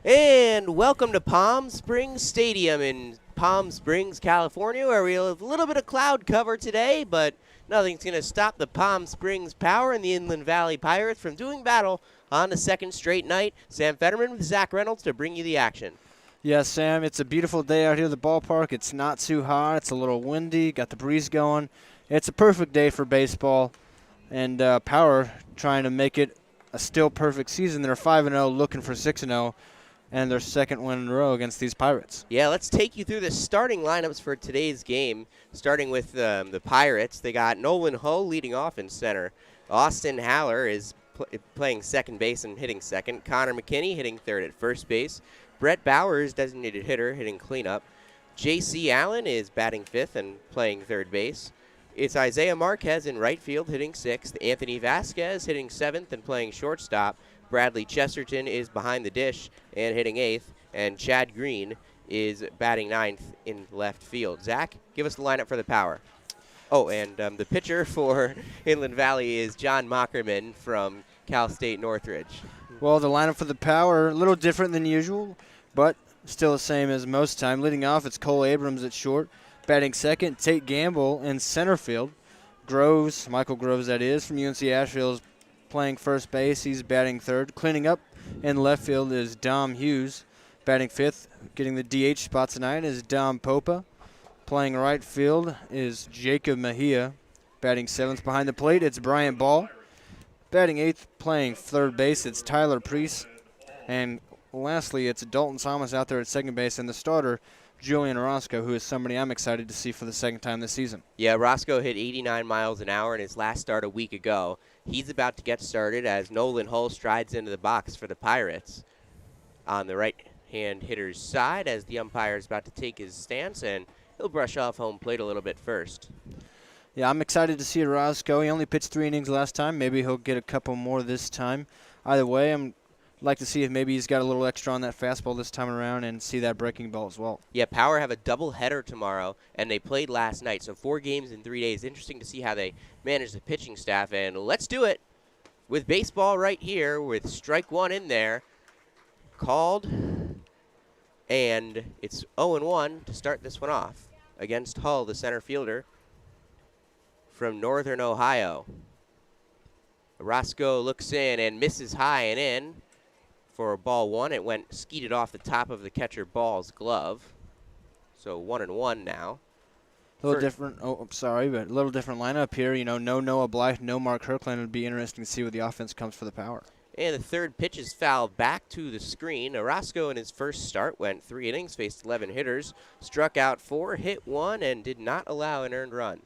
And welcome to Palm Springs Stadium in Palm Springs, California, where we have a little bit of cloud cover today, but nothing's going to stop the Palm Springs Power and the Inland Valley Pirates from doing battle on the second straight night. Sam Federman with Zach Reynolds to bring you the action. Yeah, Sam, it's a beautiful day out here at the ballpark. It's not too hot. It's a little windy. Got the breeze going. It's a perfect day for baseball. And Power trying to make it a still perfect season. They're 5-0, looking for 6-0, and their second win in a row against these Pirates. Yeah, let's take you through the starting lineups for today's game, starting with the Pirates. They got Nolan Hull leading off in center. Austin Haller is playing second base and hitting second. Connor McKinney hitting third at first base. Brett Bowers, designated hitter, hitting cleanup. J.C. Allen is batting fifth and playing third base. It's Isaiah Marquez in right field hitting sixth. Anthony Vasquez hitting seventh and playing shortstop. Bradley Chesterton is behind the dish and hitting eighth. And Chad Green is batting ninth in left field. Zach, give us the lineup for the Power. Oh, and the pitcher for Inland Valley is John Mockerman from Cal State Northridge. Well, the lineup for the Power, a little different than usual, but still the same as most time. Leading off, it's Cole Abrams at short. Batting second, Tate Gamble in center field. Groves, Michael Groves that is, from UNC Asheville is playing first base. He's batting third. Cleaning up in left field is Dom Hughes. Batting fifth, getting the DH spot tonight is Dom Popa. Playing right field is Jacob Mejia. Batting seventh behind the plate, it's Brian Ball. Batting eighth, playing third base, it's Tyler Priest. And lastly, it's Dalton Thomas out there at second base, and the starter, Julian Roscoe, who is somebody I'm excited to see for the second time this season. Yeah, Roscoe hit 89 miles an hour in his last start a week ago. He's about to get started as Nolan Hull strides into the box for the Pirates on the right-hand hitter's side as the umpire is about to take his stance, and he'll brush off home plate a little bit first. Yeah, I'm excited to see Roscoe. He only pitched 3 innings last time. Maybe he'll get a couple more this time. Either way, I'd like to see if maybe he's got a little extra on that fastball this time around and see that breaking ball as well. Yeah, Power have a doubleheader tomorrow, and they played last night, so 4 games in 3 days. Interesting to see how they manage the pitching staff, and let's do it with baseball right here with strike one in there. Called, and it's 0-1 to start this one off against Hull, the center fielder from Northern Ohio. Roscoe looks in and misses high and in for ball one. It went skeeted off the top of the catcher Ball's glove. So 1-1 now. A little different. Oh, I'm sorry, but a little different lineup here. You know, no Noah Blythe, no Mark Kirkland. It would be interesting to see what the offense comes for the Power. And the third pitch is fouled back to the screen. Roscoe in his first start went 3 innings, faced 11 hitters, struck out 4, hit 1, and did not allow an earned run.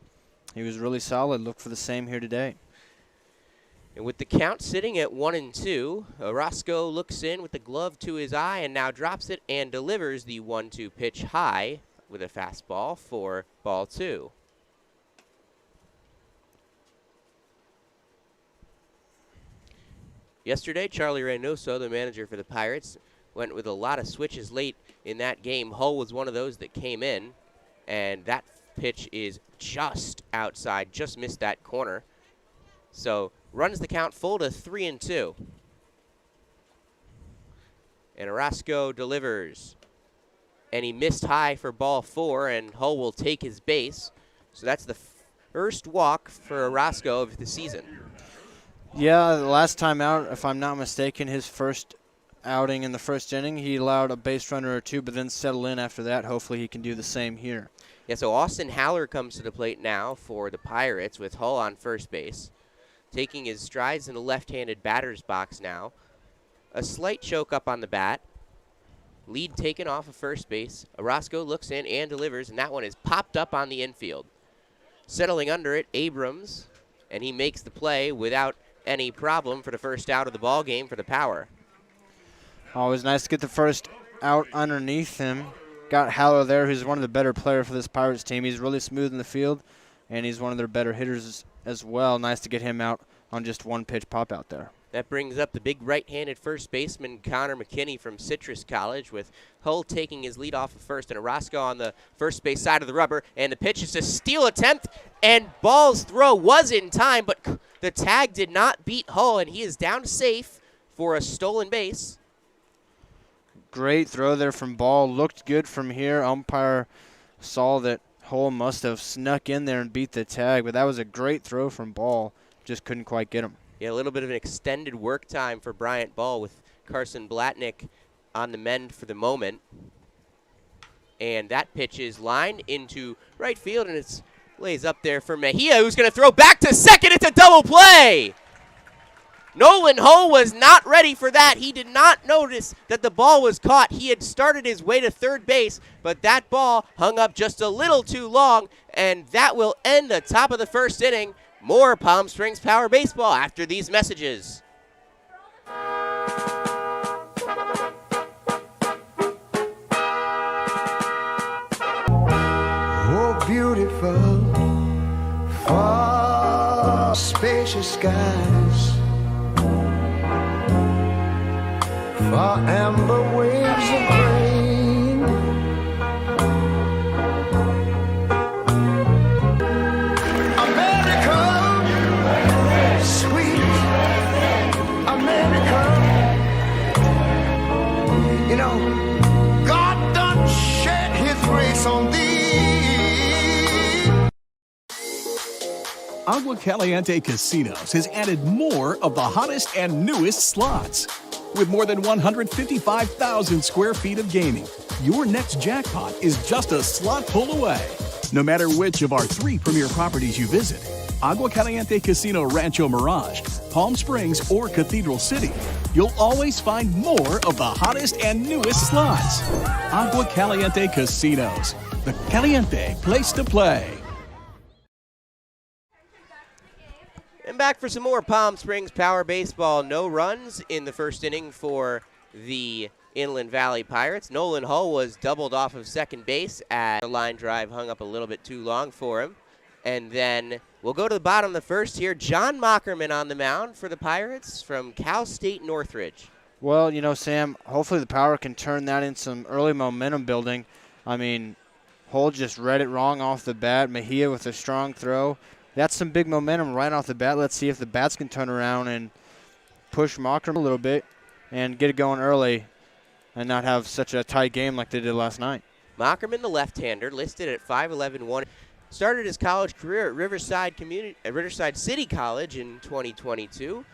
He was really solid. Look for the same here today. And with the count sitting at 1-2, Roscoe looks in with the glove to his eye and now drops it and delivers the 1-2 pitch high with a fastball for ball 2. Yesterday, Charlie Reynoso, the manager for the Pirates, went with a lot of switches late in that game. Hull was one of those that came in, and that pitch is just outside, just missed that corner. So runs the count full to 3-2. And Roscoe delivers. And he missed high for ball 4, and Hull will take his base. So that's the first walk for Roscoe of the season. Yeah, the last time out, if I'm not mistaken, his first outing in the first inning, he allowed a base runner or 2, but then settled in after that. Hopefully he can do the same here. Yeah, so Austin Haller comes to the plate now for the Pirates with Hull on first base. Taking his strides in the left-handed batter's box now. A slight choke up on the bat. Lead taken off of first base. Roscoe looks in and delivers, and that one is popped up on the infield. Settling under it, Abrams, and he makes the play without any problem for the first out of the ball game for the Power. Always nice to get the first out underneath him. Got Haller there, who's one of the better players for this Pirates team. He's really smooth in the field, and he's one of their better hitters as well. Nice to get him out on just one pitch pop out there. That brings up the big right-handed first baseman, Connor McKinney from Citrus College, with Hull taking his lead off of first, and Roscoe on the first base side of the rubber, and the pitch is a steal attempt, and Ball's throw was in time, but the tag did not beat Hull, and he is down safe for a stolen base. Great throw there from Ball. Looked good from here. Umpire saw that Hull must have snuck in there and beat the tag, but that was a great throw from Ball. Just couldn't quite get him. Yeah, a little bit of an extended work time for Bryant Ball with Carson Blatnick on the mend for the moment. And that pitch is lined into right field, and it's lays up there for Mejia, who's going to throw back to second. It's a double play. Nolan Ho was not ready for that. He did not notice that the ball was caught. He had started his way to third base, but that ball hung up just a little too long, and that will end the top of the first inning. More Palm Springs Power Baseball after these messages. Oh, beautiful, far spacious skies, far amber waves of grain, America, sweet America. You know, God done shed his grace on thee. Agua Caliente Casinos has added more of the hottest and newest slots. With more than 155,000 square feet of gaming, your next jackpot is just a slot pull away. No matter which of our 3 premier properties you visit, Agua Caliente Casino Rancho Mirage, Palm Springs, or Cathedral City, you'll always find more of the hottest and newest slots. Agua Caliente Casinos, the Caliente place to play. And back for some more Palm Springs Power Baseball. No runs in the first inning for the Inland Valley Pirates. Nolan Hull was doubled off of second base as the line drive hung up a little bit too long for him. And then we'll go to the bottom of the first here. John Mockerman on the mound for the Pirates from Cal State Northridge. Well, you know, Sam, hopefully the Power can turn that in some early momentum building. I mean, Hull just read it wrong off the bat. Mejia with a strong throw. That's some big momentum right off the bat. Let's see if the bats can turn around and push Mockerman a little bit and get it going early and not have such a tight game like they did last night. Mockerman, the left-hander, listed at 5'11", started his college career at Riverside City College in 2022,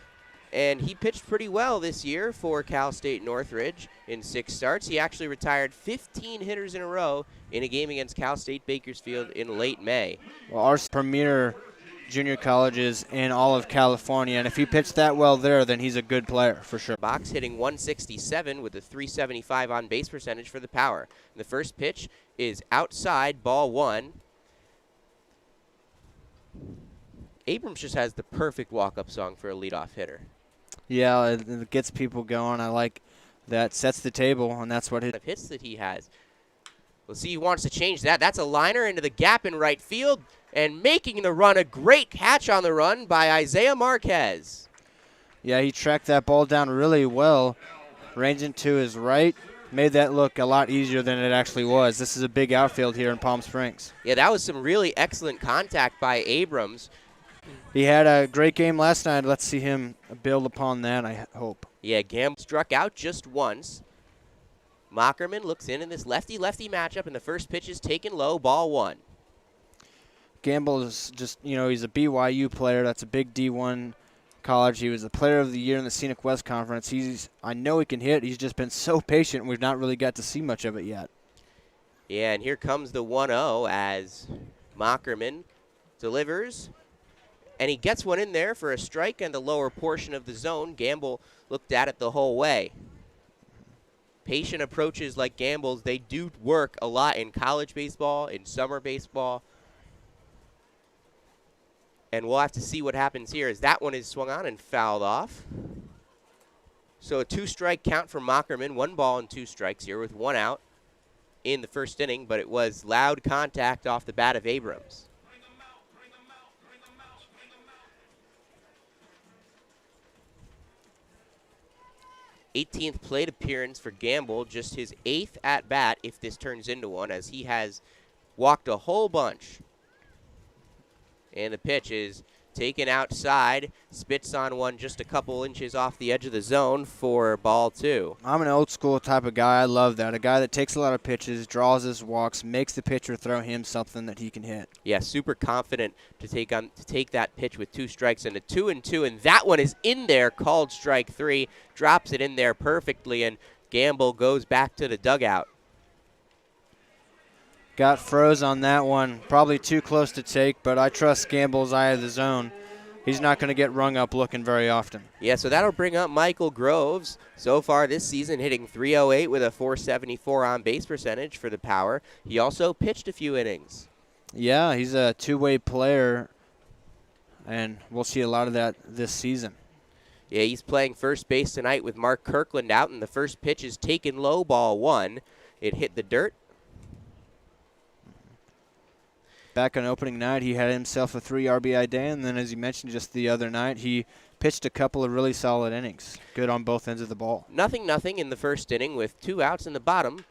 and he pitched pretty well this year for Cal State Northridge in 6 starts. He actually retired 15 hitters in a row in a game against Cal State Bakersfield in late May. Well, our premier junior colleges in all of California, and if he pitched that well there, then he's a good player for sure. Box hitting 167 with a 375 on base percentage for the Power. And the first pitch is outside, ball 1. Abrams just has the perfect walk-up song for a leadoff hitter. Yeah, it gets people going. I like that. Sets the table, and that's what The hits that he has. We'll see he wants to change that. That's a liner into the gap in right field, and making the run, a great catch on the run by Isaiah Marquez. Yeah, he tracked that ball down really well, ranging to his right, made that look a lot easier than it actually was. This is a big outfield here in Palm Springs. Yeah, that was some really excellent contact by Abrams. He had a great game last night. Let's see him build upon that, I hope. Yeah, Gamble struck out just once. Mockerman looks in this lefty-lefty matchup, and the first pitch is taken low, ball 1. Gamble is just, you know, he's a BYU player. That's a big D1 college. He was the player of the year in the Scenic West Conference. I know he can hit. He's just been so patient. We've not really got to see much of it yet. Yeah, and here comes the 1-0 as Mockerman delivers. And he gets one in there for a strike in the lower portion of the zone. Gamble looked at it the whole way. Patient approaches like Gamble's, they do work a lot in college baseball, in summer baseball. And we'll have to see what happens here as that one is swung on and fouled off. So a 2-strike count for Mockerman. 1 ball and 2 strikes here with 1 out in the first inning, but it was loud contact off the bat of Abrams. 18th plate appearance for Gamble, just his 8th at-bat if this turns into one, as he has walked a whole bunch. And the pitch is taken outside, spits on one just a couple inches off the edge of the zone for ball 2. I'm an old school type of guy. I love that. A guy that takes a lot of pitches, draws his walks, makes the pitcher throw him something that he can hit. Yeah, super confident to take that pitch with 2 strikes and a 2-2, and that one is in there, called strike 3, drops it in there perfectly, and Gamble goes back to the dugout. Got froze on that one. Probably too close to take, but I trust Gamble's eye of the zone. He's not going to get rung up looking very often. Yeah, so that'll bring up Michael Groves. So far this season, hitting .308 with a .474 on-base percentage for the Power. He also pitched a few innings. Yeah, he's a two-way player, and we'll see a lot of that this season. Yeah, he's playing first base tonight with Mark Kirkland out, and the first pitch is taken low, ball 1. It hit the dirt. Back on opening night, he had himself a 3 RBI day, and then as you mentioned just the other night, he pitched a couple of really solid innings. Good on both ends of the ball. Nothing in the first inning with 2 outs in the bottom,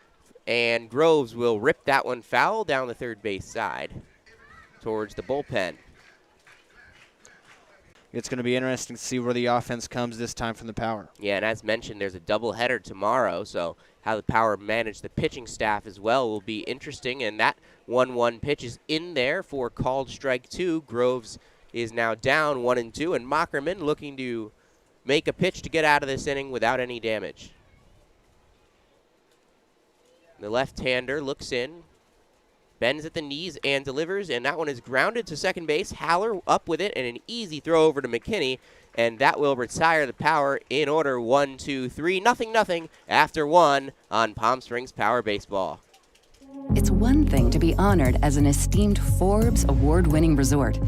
and Groves will rip that one foul down the third base side towards the bullpen. It's going to be interesting to see where the offense comes this time from the Power. Yeah, and as mentioned, there's a doubleheader tomorrow, so how the Power manage the pitching staff as well will be interesting, and that 1-1 pitch is in there for called strike 2. Groves is now down 1-2, and Mockerman looking to make a pitch to get out of this inning without any damage. The left-hander looks in, bends at the knees and delivers, and that one is grounded to second base. Haller up with it, and an easy throw over to McKinney, and that will retire the Power in order. 1, 2, 3, nothing after 1 on Palm Springs Power Baseball. It's one thing to be honored as an esteemed Forbes award-winning resort.